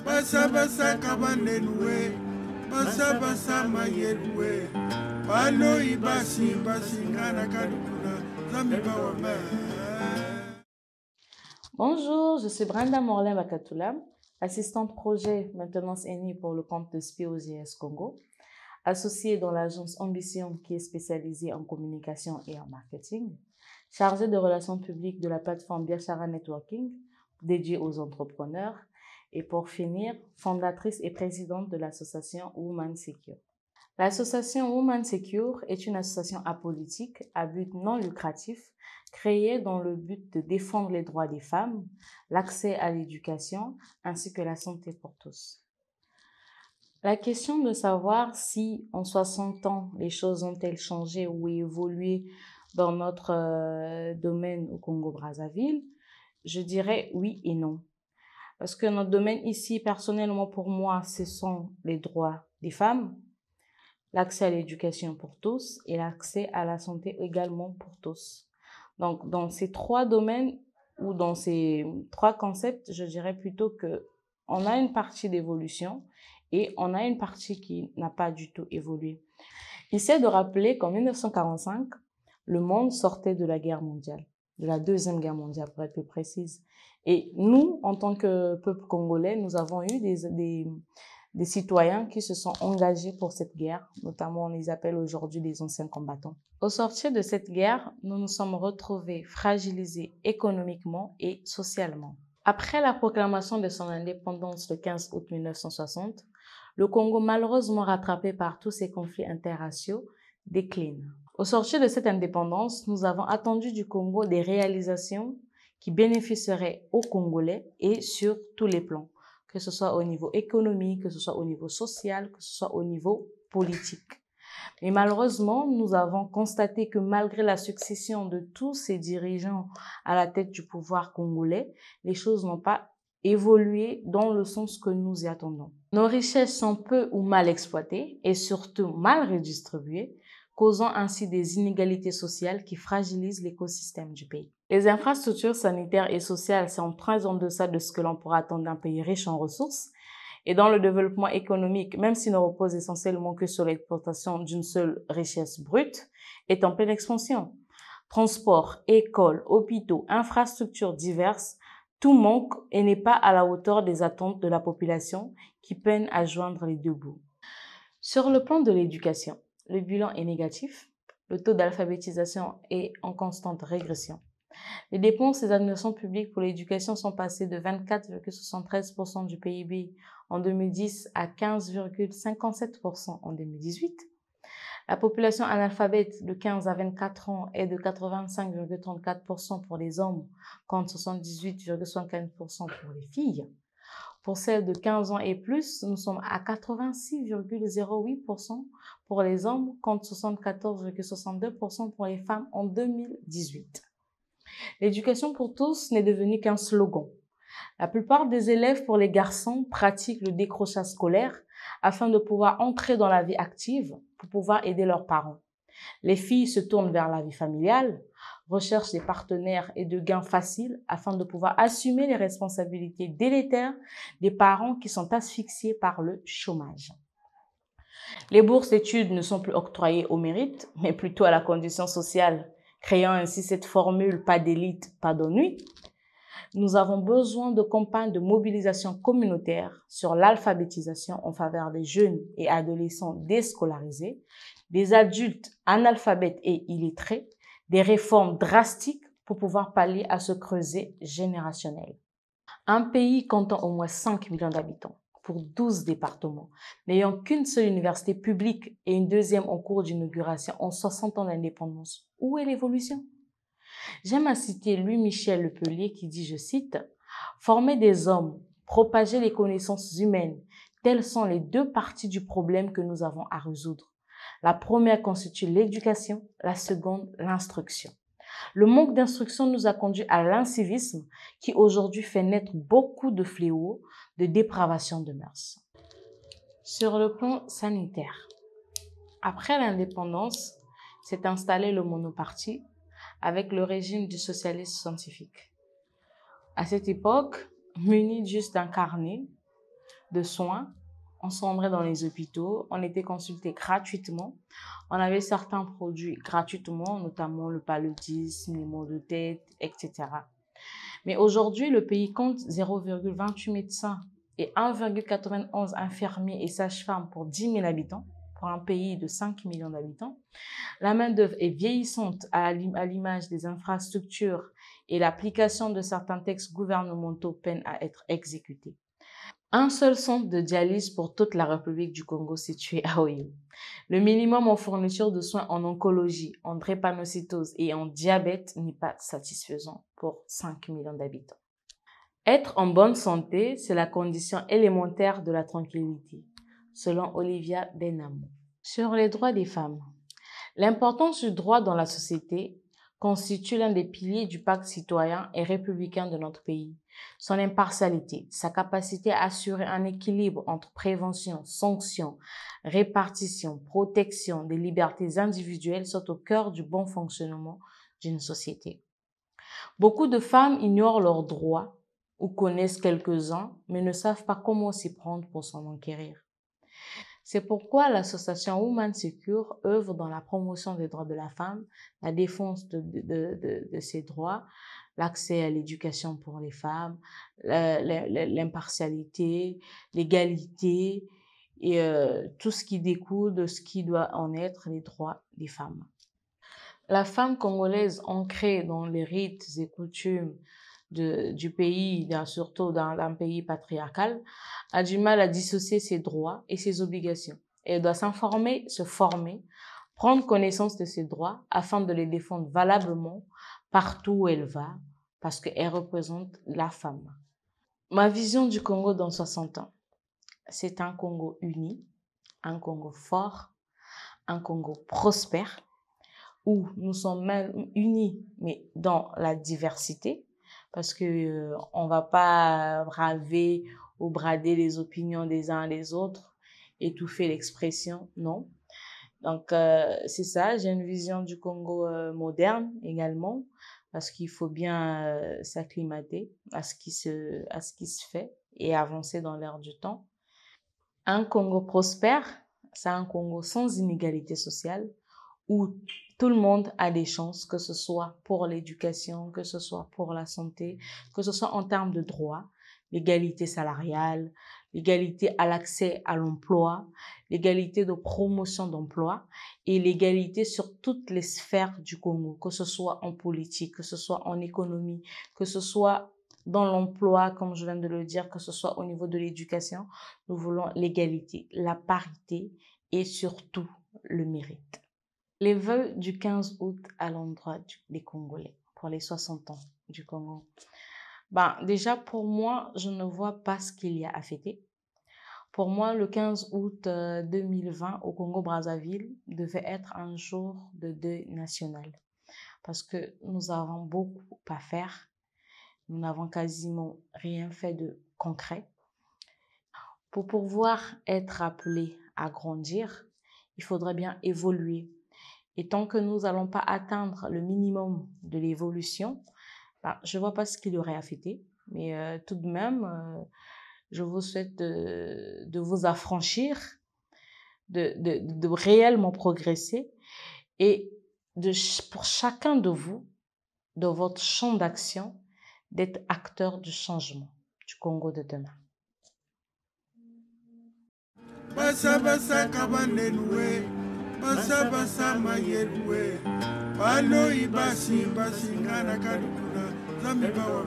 Basa basa kabandenwe, basa mayelwe, bano ibasi basingana kadukuna, zambiba wame. Bonjour, je suis Brenda Morlin Bakatoula, assistante projet maintenance ENI pour le compte de SPI OGS Congo, associée dans l'agence Ambition qui est spécialisée en communication et en marketing, chargée de relations publiques de la plateforme Biachara Networking dédiée aux entrepreneurs et pour finir, fondatrice et présidente de l'association Women Secure. L'association Women Secure est une association apolitique à but non lucratif créée dans le but de défendre les droits des femmes, l'accès à l'éducation ainsi que la santé pour tous. La question de savoir si en 60 ans les choses ont-elles changé ou évolué dans notre domaine au Congo-Brazzaville, je dirais oui et non. Parce que notre domaine ici, personnellement pour moi, ce sont les droits des femmes, l'accès à l'éducation pour tous et l'accès à la santé également pour tous. Donc, dans ces trois domaines ou dans ces trois concepts, je dirais plutôt que on a une partie d'évolution et on a une partie qui n'a pas du tout évolué. Il s'est de rappeler qu'en 1945, le monde sortait de la guerre mondiale, de la Deuxième Guerre mondiale pour être plus précise. Et nous, en tant que peuple congolais, nous avons eu des citoyens qui se sont engagés pour cette guerre, notamment on les appelle aujourd'hui les anciens combattants. Au sortir de cette guerre, nous nous sommes retrouvés fragilisés économiquement et socialement. Après la proclamation de son indépendance le 15 août 1960, le Congo, malheureusement rattrapé par tous ces conflits interraciaux, décline. Au sortir de cette indépendance, nous avons attendu du Congo des réalisations qui bénéficieraient aux Congolais et sur tous les plans, que ce soit au niveau économique, que ce soit au niveau social, que ce soit au niveau politique. Mais malheureusement, nous avons constaté que malgré la succession de tous ces dirigeants à la tête du pouvoir congolais, les choses n'ont pas évolué dans le sens que nous y attendons. Nos richesses sont peu ou mal exploitées et surtout mal redistribuées, causant ainsi des inégalités sociales qui fragilisent l'écosystème du pays. Les infrastructures sanitaires et sociales sont très en deçà de ce que l'on pourra attendre d'un pays riche en ressources. Et dans le développement économique, même s'il ne repose essentiellement que sur l'exploitation d'une seule richesse brute, est en pleine expansion. Transport, écoles, hôpitaux, infrastructures diverses, tout manque et n'est pas à la hauteur des attentes de la population qui peine à joindre les deux bouts. Sur le plan de l'éducation, le bilan est négatif, le taux d'alphabétisation est en constante régression. Les dépenses des administrations publiques pour l'éducation sont passées de 24,73% du PIB en 2010 à 15,57% en 2018. La population analphabète de 15 à 24 ans est de 85,34% pour les hommes contre 78,75% pour les filles. Pour celles de 15 ans et plus, nous sommes à 86,08% pour les hommes contre 74,62% pour les femmes en 2018. L'éducation pour tous n'est devenue qu'un slogan. La plupart des élèves pour les garçons pratiquent le décrochage scolaire afin de pouvoir entrer dans la vie active pour pouvoir aider leurs parents. Les filles se tournent vers la vie familiale, recherchent des partenaires et de gains faciles afin de pouvoir assumer les responsabilités délétères des parents qui sont asphyxiés par le chômage. Les bourses d'études ne sont plus octroyées au mérite, mais plutôt à la condition sociale, créant ainsi cette formule « pas d'élite, pas d'ennui ». Nous avons besoin de campagnes de mobilisation communautaire sur l'alphabétisation en faveur des jeunes et adolescents déscolarisés, des adultes analphabètes et illettrés, des réformes drastiques pour pouvoir pallier à ce creuset générationnel. Un pays comptant au moins 5 millions d'habitants pour 12 départements, n'ayant qu'une seule université publique et une deuxième en cours d'inauguration en 60 ans d'indépendance. Où est l'évolution? J'aime à citer Louis-Michel Lepeletier qui dit, je cite, « Former des hommes, propager les connaissances humaines, telles sont les deux parties du problème que nous avons à résoudre. La première constitue l'éducation, la seconde l'instruction. Le manque d'instruction nous a conduit à l'incivisme qui aujourd'hui fait naître beaucoup de fléaux, de dépravation de mœurs. » Sur le plan sanitaire, après l'indépendance, s'est installé le monoparti avec le régime du socialisme scientifique. À cette époque, muni juste d'un carnet, de soins. On se rendrait dans les hôpitaux, on était consulté gratuitement. On avait certains produits gratuitement, notamment le paludisme, les maux de tête, etc. Mais aujourd'hui, le pays compte 0,28 médecins et 1,91 infirmiers et sages-femmes pour 10 000 habitants, pour un pays de 5 millions d'habitants. La main-d'œuvre est vieillissante à l'image des infrastructures et l'application de certains textes gouvernementaux peine à être exécutée. Un seul centre de dialyse pour toute la République du Congo situé à Oyo. Le minimum en fourniture de soins en oncologie, en drépanocytose et en diabète n'est pas satisfaisant pour 5 millions d'habitants. Être en bonne santé, c'est la condition élémentaire de la tranquillité, selon Olivia Benamou. Sur les droits des femmes, l'importance du droit dans la société constitue l'un des piliers du pacte citoyen et républicain de notre pays. Son impartialité, sa capacité à assurer un équilibre entre prévention, sanction, répartition, protection des libertés individuelles sont au cœur du bon fonctionnement d'une société. Beaucoup de femmes ignorent leurs droits ou connaissent quelques-uns, mais ne savent pas comment s'y prendre pour s'en enquérir. C'est pourquoi l'association Women Secure œuvre dans la promotion des droits de la femme, la défense de ses droits, l'accès à l'éducation pour les femmes, l'impartialité, l'égalité et tout ce qui découle de ce qui doit en être les droits des femmes. La femme congolaise ancrée dans les rites et coutumes du pays, surtout dans un pays patriarcal, a du mal à dissocier ses droits et ses obligations. Elle doit s'informer, se former, prendre connaissance de ses droits afin de les défendre valablement partout où elle va, parce qu'elle représente la femme. Ma vision du Congo dans 60 ans, c'est un Congo uni, un Congo fort, un Congo prospère, où nous sommes même unis, mais dans la diversité, parce que on va pas braver ou brader les opinions des uns des autres, étouffer l'expression, non. Donc c'est ça, j'ai une vision du Congo moderne également, parce qu'il faut bien s'acclimater à ce qui se fait et avancer dans l'air du temps. Un Congo prospère, c'est un Congo sans inégalité sociale, où tout le monde a des chances, que ce soit pour l'éducation, que ce soit pour la santé, que ce soit en termes de droits, l'égalité salariale, l'égalité à l'accès à l'emploi, l'égalité de promotion d'emploi et l'égalité sur toutes les sphères du Congo, que ce soit en politique, que ce soit en économie, que ce soit dans l'emploi, comme je viens de le dire, que ce soit au niveau de l'éducation. Nous voulons l'égalité, la parité et surtout le mérite. Les vœux du 15 août à l'endroit des Congolais pour les 60 ans du Congo. Déjà, pour moi, je ne vois pas ce qu'il y a à fêter. Pour moi, le 15 août 2020 au Congo-Brazzaville devait être un jour de deuil national parce que nous avons beaucoup à faire. Nous n'avons quasiment rien fait de concret. Pour pouvoir être appelé à grandir, il faudrait bien évoluer. Et tant que nous n'allons pas atteindre le minimum de l'évolution, je ne vois pas ce qu'il y aurait à fêter. Mais tout de même, je vous souhaite de vous affranchir, de réellement progresser et pour chacun de vous, dans votre champ d'action, d'être acteur du changement du Congo de demain. Basa basa kabanenwe, basa basa mayelwe, bano ibasi basi ngana kadukuna, zami bawa